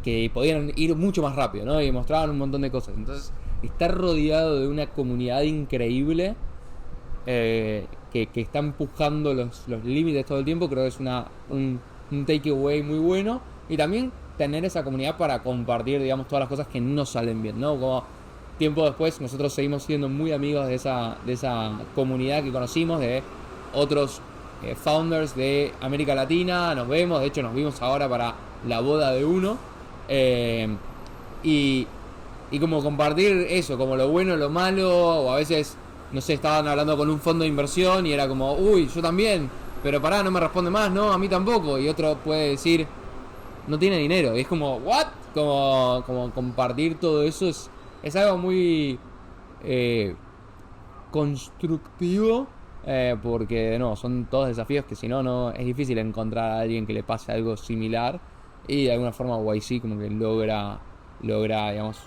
que podían ir mucho más rápido, ¿no? Y demostraban un montón de cosas. Entonces, estar rodeado de una comunidad increíble que está empujando los límites todo el tiempo, creo que es un takeaway muy bueno. Y también tener esa comunidad para compartir, digamos, todas las cosas que no salen bien, ¿no? Como tiempo después nosotros seguimos siendo muy amigos de esa comunidad que conocimos, de otros founders de América Latina. Nos vemos, de hecho nos vimos ahora para la boda de uno. Y como compartir eso, como lo bueno, lo malo, o a veces, no sé, estaban hablando con un fondo de inversión y era como, uy, yo también, pero pará, no me responde más, no, a mí tampoco. Y otro puede decir, no tiene dinero. Y es como, ¿what? Como compartir todo eso es algo muy constructivo, porque no, son todos desafíos que si no es difícil encontrar a alguien que le pase algo similar. Y de alguna forma YC como que logra digamos...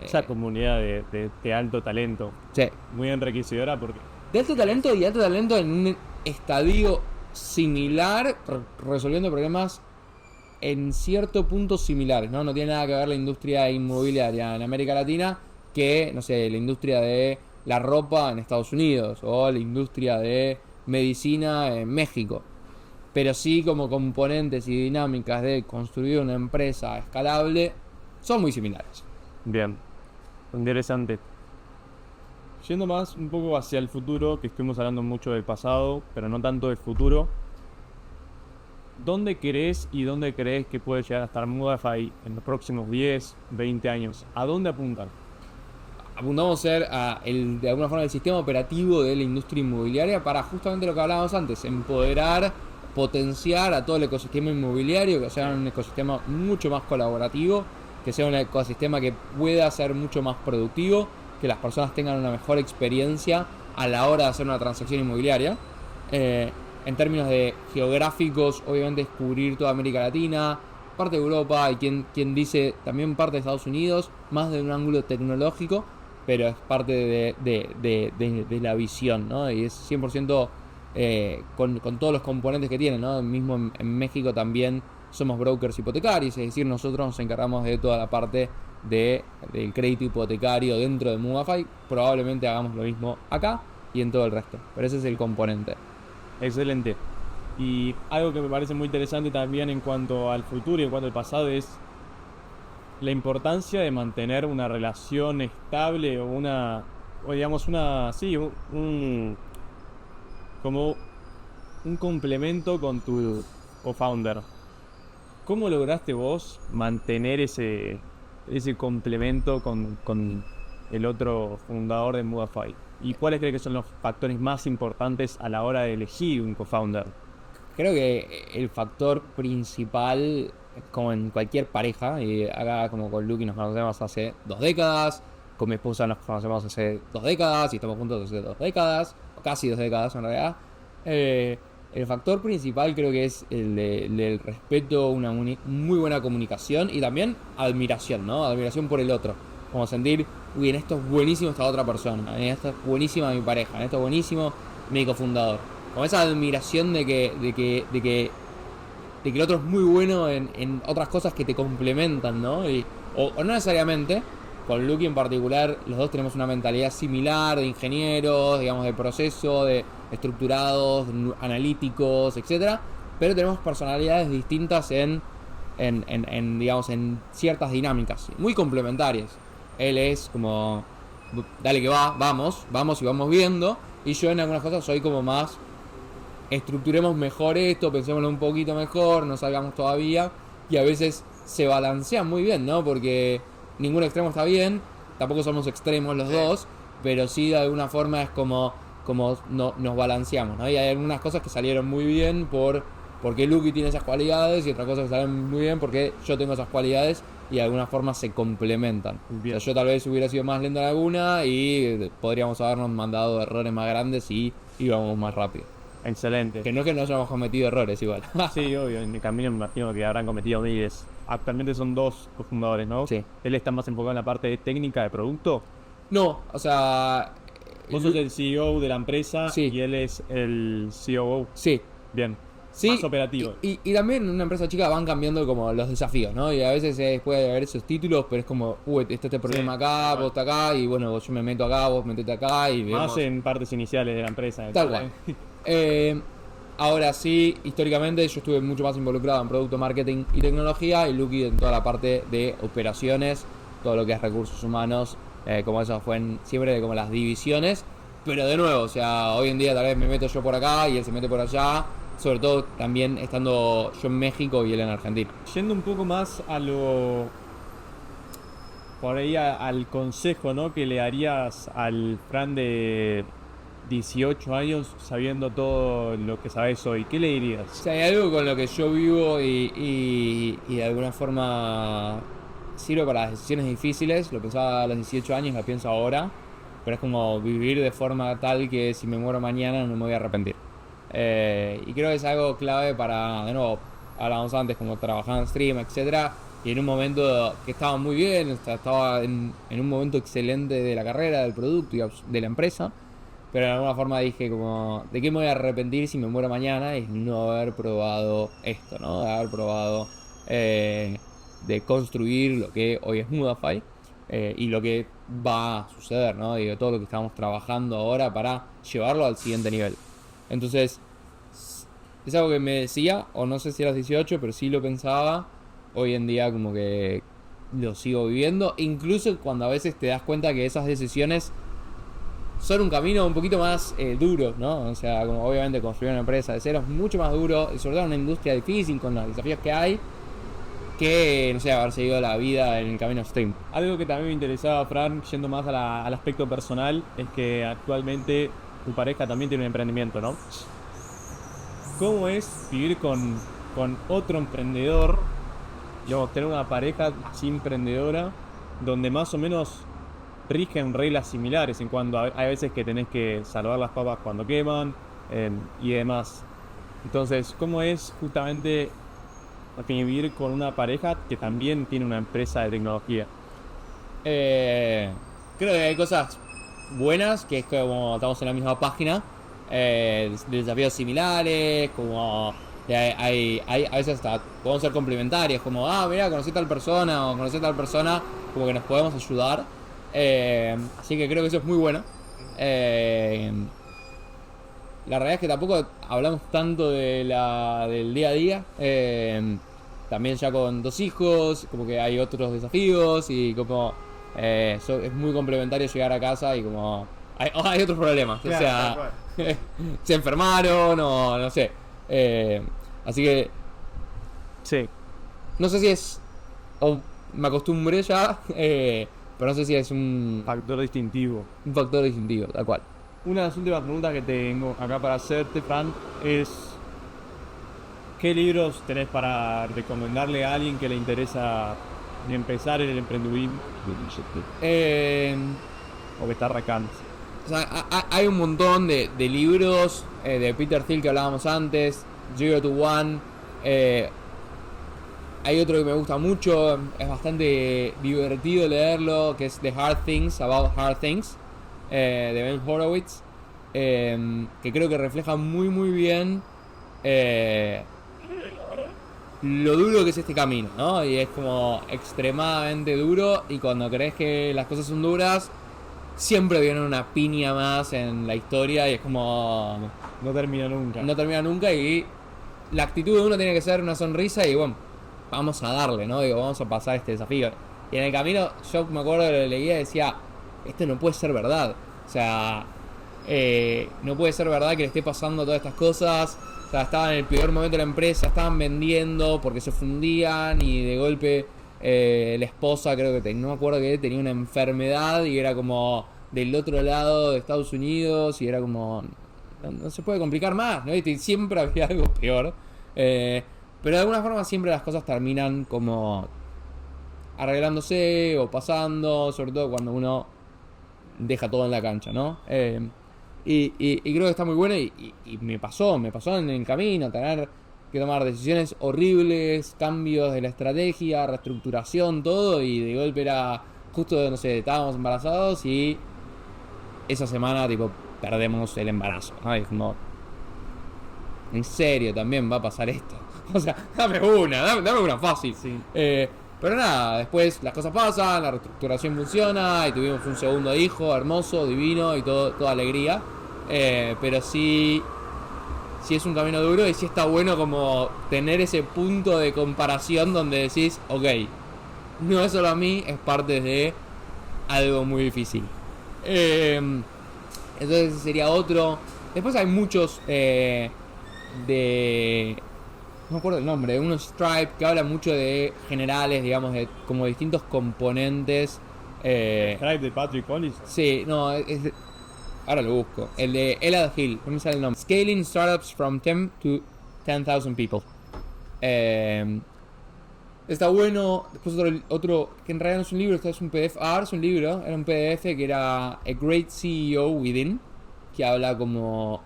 Esa comunidad de alto talento. Sí. Muy enriquecedora porque... De alto talento en un estadio similar, resolviendo problemas en cierto punto similares, ¿no? No tiene nada que ver la industria inmobiliaria en América Latina que, no sé, la industria de la ropa en Estados Unidos o la industria de medicina en México. Pero sí, como componentes y dinámicas de construir una empresa escalable, son muy similares. Bien, interesante. Yendo más un poco hacia el futuro, que estuvimos hablando mucho del pasado, pero no tanto del futuro. ¿Dónde crees que puede llegar a estar Movify en los próximos 10, 20 años? ¿A dónde apuntan? Apuntamos a ser de alguna forma el sistema operativo de la industria inmobiliaria para justamente lo que hablábamos antes, empoderar, potenciar a todo el ecosistema inmobiliario, que sea un ecosistema mucho más colaborativo, que sea un ecosistema que pueda ser mucho más productivo, que las personas tengan una mejor experiencia a la hora de hacer una transacción inmobiliaria. En términos de geográficos, obviamente es cubrir toda América Latina, parte de Europa y quien dice también parte de Estados Unidos, más de un ángulo tecnológico, pero es parte de la visión, ¿no? Y es 100% con todos los componentes que tiene, ¿no? Mismo en México también somos brokers hipotecarios, es decir, nosotros nos encargamos de toda la parte del crédito hipotecario dentro de Movify. Probablemente hagamos lo mismo acá y en todo el resto, pero ese es el componente. Excelente. Y algo que me parece muy interesante también en cuanto al futuro y en cuanto al pasado es la importancia de mantener una relación estable o digamos como un complemento con tu co-founder. ¿Cómo lograste vos mantener ese complemento con el otro fundador de Movify? ¿Y cuáles crees que son los factores más importantes a la hora de elegir un co-founder? Creo que el factor principal, como en cualquier pareja, y acá como con Lucky nos conocemos hace 2 décadas, con mi esposa nos conocemos hace 2 décadas y estamos juntos hace 2 décadas, o casi 2 décadas en realidad. El factor principal creo que es el del respeto, una muy buena comunicación y también admiración, ¿no? Admiración por el otro. Como sentir, uy, en esto es buenísimo esta otra persona, en esto es buenísima mi pareja, en esto es buenísimo mi cofundador. Como esa admiración de que el otro es muy bueno en otras cosas que te complementan, ¿no? O no necesariamente, con Lucky en particular, los dos tenemos una mentalidad similar de ingenieros, digamos, de proceso, de estructurados, analíticos, etcétera, pero tenemos personalidades distintas en ciertas dinámicas, muy complementarias. Él es como, dale que vamos y vamos viendo, y yo en algunas cosas soy como más, estructuremos mejor esto, pensémoslo un poquito mejor, no salgamos todavía, y a veces se balancean muy bien, ¿no? Porque ningún extremo está bien, tampoco somos extremos los dos, pero sí de alguna forma es como nos balanceamos, ¿no? Y hay algunas cosas que salieron muy bien porque Lucky tiene esas cualidades y otras cosas que salen muy bien porque yo tengo esas cualidades y de alguna forma se complementan. O sea, yo tal vez hubiera sido más lento en alguna y podríamos habernos mandado errores más grandes y íbamos más rápido. Excelente. Que no es que no hayamos cometido errores igual. Sí, obvio, en el camino me imagino que habrán cometido miles. Actualmente son dos cofundadores, ¿no? Sí. Él está más enfocado en la parte técnica de producto. No, o sea... Vos sos el CEO de la empresa Sí. y él es el COO. Sí. Bien. Sí, Más operativo. y también en una empresa chica van cambiando como los desafíos, ¿no? Y a veces puede haber esos títulos, pero es como, está este problema Sí, acá, tal vos estás acá, y bueno, yo me meto acá, vos metete acá, y Más vemos. en partes iniciales de la empresa. Tal cual. Ahora sí, históricamente yo estuve mucho más involucrado en producto, marketing y tecnología, y Lucky en toda la parte de operaciones, todo lo que es recursos humanos, como eso fue siempre de como las divisiones. Pero de nuevo, o sea, hoy en día tal vez me meto yo por acá y él se mete por allá. Sobre todo también estando yo en México y él en Argentina. Yendo un poco más a lo... Por ahí al consejo, ¿no? Que le darías al Fran de 18 años sabiendo todo lo que sabes hoy. ¿Qué le O dirías? sea, hay algo con lo que yo vivo y de alguna forma sirve para las decisiones difíciles. Lo pensaba a los 18 años, lo pienso ahora. Pero es como vivir de forma tal que si me muero mañana no me voy a arrepentir. Y creo que es algo clave para, de nuevo, hablábamos antes como trabajar en stream, etcétera, y en un momento que estaba muy bien, estaba en un momento excelente de la carrera, del producto y de la empresa, pero de alguna forma dije como, ¿de qué me voy a arrepentir si me muero mañana? Y no haber probado esto, ¿no? De haber probado de construir lo que hoy es Mudafy y lo que va a suceder, ¿no? Digo, todo lo que estamos trabajando ahora para llevarlo al siguiente nivel. Entonces, es algo que me decía, o no sé si a los 18, pero sí lo pensaba. Hoy en día como que lo sigo viviendo, incluso cuando a veces te das cuenta que esas decisiones son un camino un poquito más duro, ¿no? O sea, como obviamente construir una empresa de cero es mucho más duro, y sobre todo en una industria difícil con los desafíos que hay, que, no sé, haber seguido la vida en el camino stream. Algo que también me interesaba, Fran, yendo más al aspecto personal, es que actualmente tu pareja también tiene un emprendimiento, ¿no? ¿Cómo es vivir con otro emprendedor? Digamos, tener una pareja así emprendedora, donde más o menos rigen reglas similares en cuanto hay veces que tenés que salvar las papas cuando queman y demás. Entonces, ¿cómo es justamente vivir con una pareja que también tiene una empresa de tecnología? Creo que hay cosas buenas, que es como estamos en la misma página, desafíos similares, como hay a veces hasta podemos ser complementarios, como, mira, conocí tal persona o conocí tal persona, como que nos podemos ayudar. Así que creo que eso es muy bueno. La realidad es que tampoco hablamos tanto del día a día. También ya con 2 hijos, como que hay otros desafíos y como es muy complementario llegar a casa y como hay otros problemas. Claro, o sea, se enfermaron o no sé. Así que Sí. no sé si es... o me acostumbré ya, pero no sé si es un Factor distintivo. factor distintivo, tal cual. Una de las últimas preguntas que tengo acá para hacerte, Fran, es ¿qué libros tenés para recomendarle a alguien que le interesa empezar en el emprendedurismo o que está arrancando? O sea, hay un montón de libros de Peter Thiel que hablábamos antes, Zero to One. Hay otro que me gusta mucho, es bastante divertido leerlo, que es The Hard Things About Hard Things, de Ben Horowitz, que creo que refleja muy bien lo duro que es este camino, ¿no? Y es como extremadamente duro, y cuando crees que las cosas son duras, siempre viene una piña más en la historia y es como... No termina nunca. no termina nunca, y la actitud de uno tiene que ser una sonrisa y bueno, vamos a darle, ¿no? Digo, vamos a pasar este desafío. Y en el camino yo me acuerdo que lo leía y decía, esto no puede ser verdad. O sea, no puede ser verdad que le esté pasando todas estas cosas. O sea, estaban en el peor momento de la empresa, estaban vendiendo porque se fundían y de golpe la esposa, creo que no me acuerdo que tenía una enfermedad y era como del otro lado de Estados Unidos y era como... No se puede complicar más, ¿no? Y siempre había algo peor. Pero de alguna forma siempre las cosas terminan como arreglándose o pasando, sobre todo cuando uno deja todo en la cancha, ¿no? Y creo que está muy bueno y me pasó en el camino tener que tomar decisiones horribles, cambios de la estrategia, reestructuración, todo, y de golpe era justo, no sé, estábamos embarazados y esa semana, tipo, perdemos el embarazo, ¿no? Y es como, en serio, también va a pasar esto. O sea, dame una fácil. Sí. Pero nada, después las cosas pasan, la reestructuración funciona y tuvimos un segundo hijo hermoso, divino y toda alegría. Pero sí es un camino duro y sí está bueno como tener ese punto de comparación donde decís, ok, no es solo a mí, es parte de algo muy difícil. Entonces sería otro. Después hay muchos no me acuerdo el nombre, de unos Stripe que habla mucho de generales, digamos, de como distintos componentes. Drive de Patrick Collis. Sí, no, ahora lo busco. El de Elad Hill, no me sale el nombre. Scaling Startups from 10 to 10,000 people. Está bueno. Después otro, que en realidad no es un libro, esto es un PDF. Es un libro, era un PDF que era A Great CEO Within, que habla como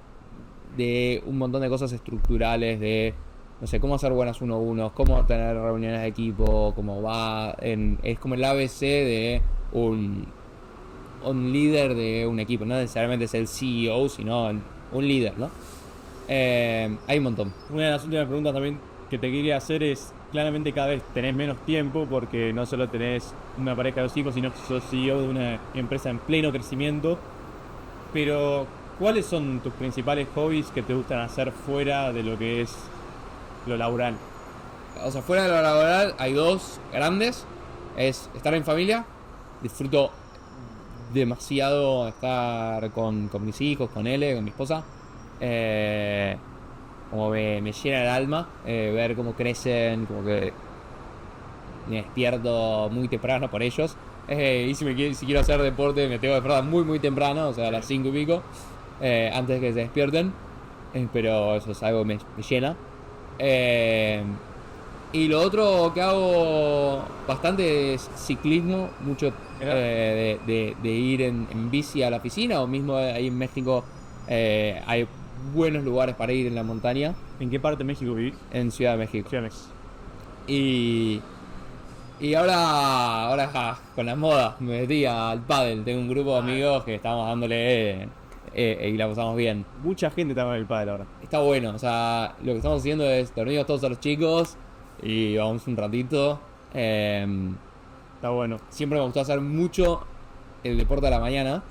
de un montón de cosas estructurales, de, no sé, cómo hacer buenas 1-1, cómo tener reuniones de equipo, cómo va, es como el ABC de un líder de un equipo, no necesariamente es el CEO, sino un líder, ¿no? Hay un montón. Una de las últimas preguntas también que te quería hacer es, claramente cada vez tenés menos tiempo porque no solo tenés una pareja de 2 hijos, sino que sos CEO de una empresa en pleno crecimiento. Pero, ¿cuáles son tus principales hobbies que te gustan hacer fuera de lo que es lo laboral? O sea, fuera de lo laboral hay 2 grandes. Es estar en familia. Disfruto demasiado estar con mis hijos, con él, con mi esposa. Como me llena el alma ver cómo crecen, como que me despierto muy temprano por ellos. Y si quiero hacer deporte me tengo que despertar muy temprano, o sea a las 5 y pico, antes de que se despierten. Pero eso es algo que me llena. Y lo otro que hago bastante es ciclismo, mucho de ir en bici a la oficina, o mismo ahí en México hay buenos lugares para ir en la montaña. ¿En qué parte de México vivís? En Ciudad de México. Ciudad de México. Y ahora con la moda me metí al pádel. Tengo un grupo de amigos que estamos dándole y la pasamos bien. Mucha gente está con el pádel ahora. Está bueno, o sea, lo que estamos haciendo es dormimos todos a los chicos y vamos un ratito. Está bueno. Siempre me gustó hacer mucho el deporte a la mañana.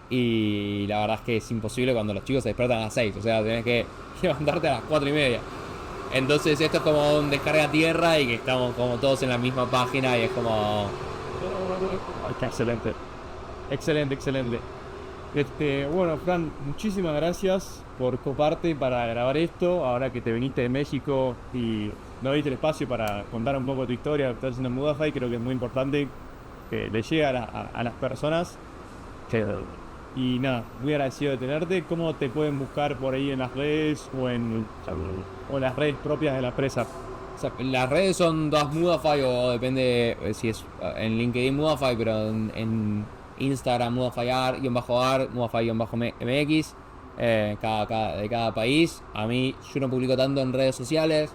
Y la verdad es que es imposible cuando los chicos se despiertan a las 6. O sea, tenés que levantarte a las 4:30. Entonces esto es como un descarga a tierra y que estamos como todos en la misma página y es como... Excelente. Excelente. Bueno, Fran, muchísimas gracias por coparte para grabar esto. Ahora que te viniste de México y no diste el espacio para contar un poco tu historia, lo que estás haciendo en Mudafy, creo que es muy importante que le llegue a las personas. Y nada, muy agradecido de tenerte. ¿Cómo te pueden buscar por ahí en las redes o en las redes propias de la empresa? O sea, las redes son todas Mudafy o depende si es en LinkedIn Mudafy, pero en Instagram Mudafy_ar, Mudafy_mx, de cada país. A mí yo no publico tanto en redes sociales,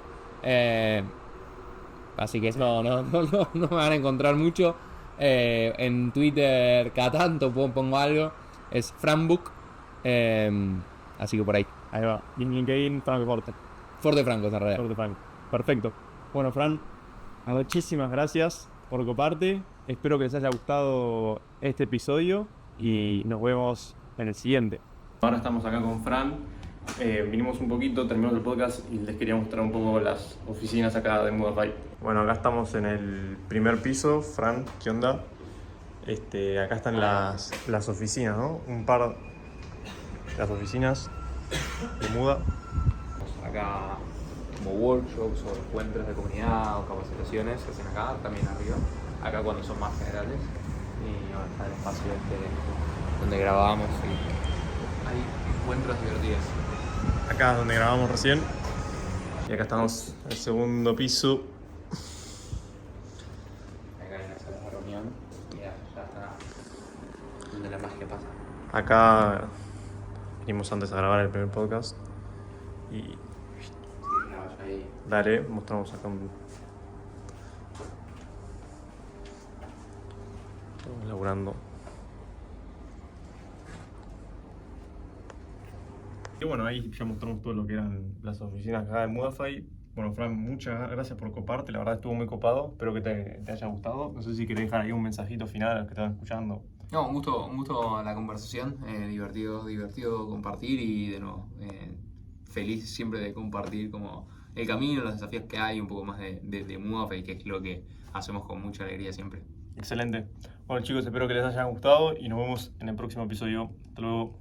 así que no me van a encontrar mucho. En Twitter cada tanto pongo algo, es Franbook, así que por ahí. Ahí va. Y en LinkedIn, Franco Forte. Forte Franco, en realidad. Forte Franco. Perfecto. Bueno, Fran, muchísimas gracias por coparte. Espero que les haya gustado este episodio y nos vemos en el siguiente. Ahora estamos acá con Fran. Vinimos un poquito, terminamos el podcast y les quería mostrar un poco las oficinas acá de Mudafy. Bueno, acá estamos en el primer piso. Fran, ¿qué onda? Acá están las oficinas, ¿no? Un par de las oficinas de Muda. Acá como workshops o encuentros de comunidad o capacitaciones se hacen acá, también arriba. Acá cuando son más generales. Y ahora está el espacio donde grabamos y hay encuentros divertidos. Acá es donde grabamos recién. Y acá estamos en el segundo piso. Acá hay una sala de reunión y ya está donde la magia pasa. Acá venimos antes a grabar el primer podcast y dale, mostramos acá estamos laburando. Y bueno, ahí ya mostramos todo lo que eran las oficinas acá de Mudafy. Bueno, Fran, muchas gracias por coparte, la verdad estuvo muy copado, espero que te haya gustado. No sé si querés dejar ahí un mensajito final a los que están escuchando. No, un gusto la conversación, divertido compartir y de nuevo, feliz siempre de compartir como el camino, los desafíos que hay, un poco más de Muafe, que es lo que hacemos con mucha alegría siempre. Excelente. Bueno chicos, espero que les haya gustado y nos vemos en el próximo episodio. Hasta luego.